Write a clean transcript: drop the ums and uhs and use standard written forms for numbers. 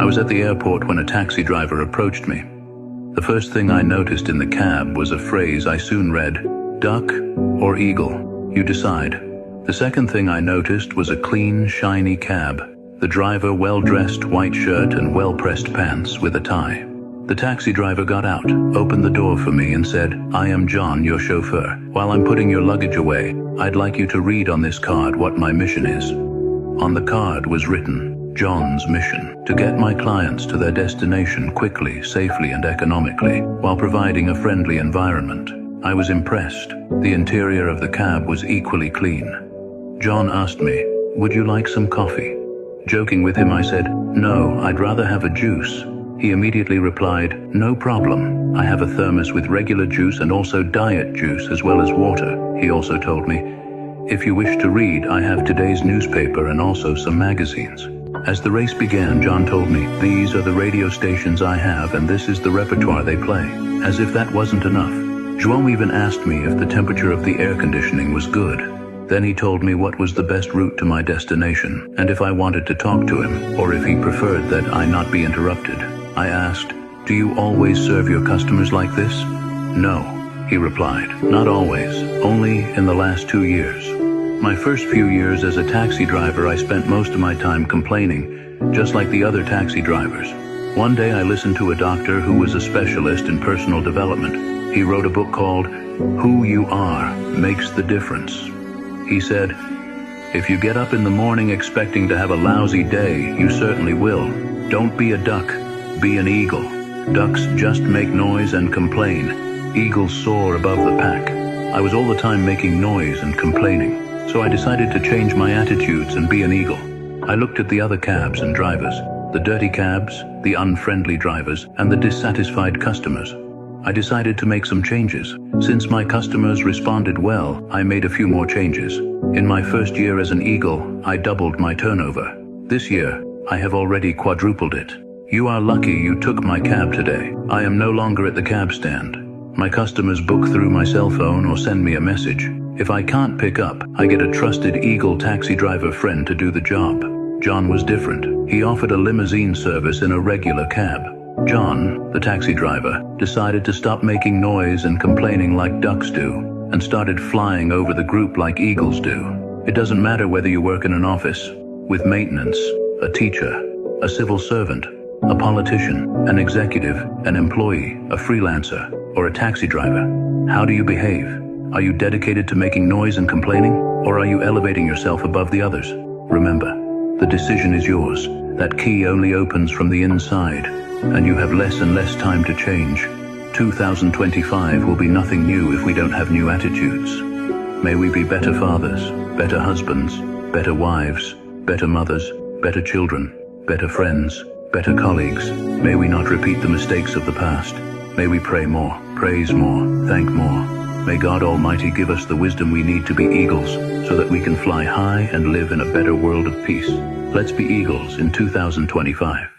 I was at the airport when a taxi driver approached me. The first thing I noticed in the cab was a phrase I soon read, "Duck or eagle, you decide." The second thing I noticed was a clean, shiny cab. The driver well-dressed, white shirt and well-pressed pants with a tie. The taxi driver got out, opened the door for me and said, "I am John, your chauffeur. While I'm putting your luggage away, I'd like you to read on this card what my mission is." On the card was written, John's mission, to get my clients to their destination quickly, safely and economically, while providing a friendly environment. I was impressed. The interior of the cab was equally clean. John asked me, "Would you like some coffee?" Joking with him, I said, "No, I'd rather have a juice." He immediately replied, "No problem. I have a thermos with regular juice and also diet juice as well as water." He also told me, "If you wish to read, I have today's newspaper and also some magazines." As the race began, John told me, "These are the radio stations I have and this is the repertoire they play." As if that wasn't enough, João even asked me if the temperature of the air conditioning was good. Then he told me what was the best route to my destination, and if I wanted to talk to him, or if he preferred that I not be interrupted. I asked, "Do you always serve your customers like this?" "No," he replied, "not always, only in the last 2 years. My first few years as a taxi driver, I spent most of my time complaining, just like the other taxi drivers. One day I listened to a doctor who was a specialist in personal development. He wrote a book called Who You Are Makes the Difference. He said, "If you get up in the morning expecting to have a lousy day, you certainly will. Don't be a duck, be an eagle. Ducks just make noise and complain. Eagles soar above the pack." I was all the time making noise and complaining, so I decided to change my attitudes and be an eagle. I looked at the other cabs and drivers, the dirty cabs, the unfriendly drivers, and the dissatisfied customers. I decided to make some changes. Since my customers responded well, I made a few more changes. In my first year as an eagle, I doubled my turnover. This year, I have already quadrupled it. You are lucky you took my cab today. I am no longer at the cab stand. My customers book through my cell phone or send me a message. If I can't pick up, I get a trusted eagle taxi driver friend to do the job. John was different. He offered a limousine service in a regular cab. John, the taxi driver, decided to stop making noise and complaining like ducks do, and started flying over the group like eagles do. It doesn't matter whether you work in an office, with maintenance, a teacher, a civil servant, a politician, an executive, an employee, a freelancer, or a taxi driver. How do you behave? Are you dedicated to making noise and complaining, or are you elevating yourself above the others? Remember, the decision is yours. That key only opens from the inside, and you have less and less time to change. 2025 will be nothing new if we don't have new attitudes. May we be better fathers, better husbands, better wives, better mothers, better children, better friends, better colleagues. May we not repeat the mistakes of the past. May we pray more, praise more, thank more. May God Almighty give us the wisdom we need to be eagles, so that we can fly high and live in a better world of peace. Let's be eagles in 2025.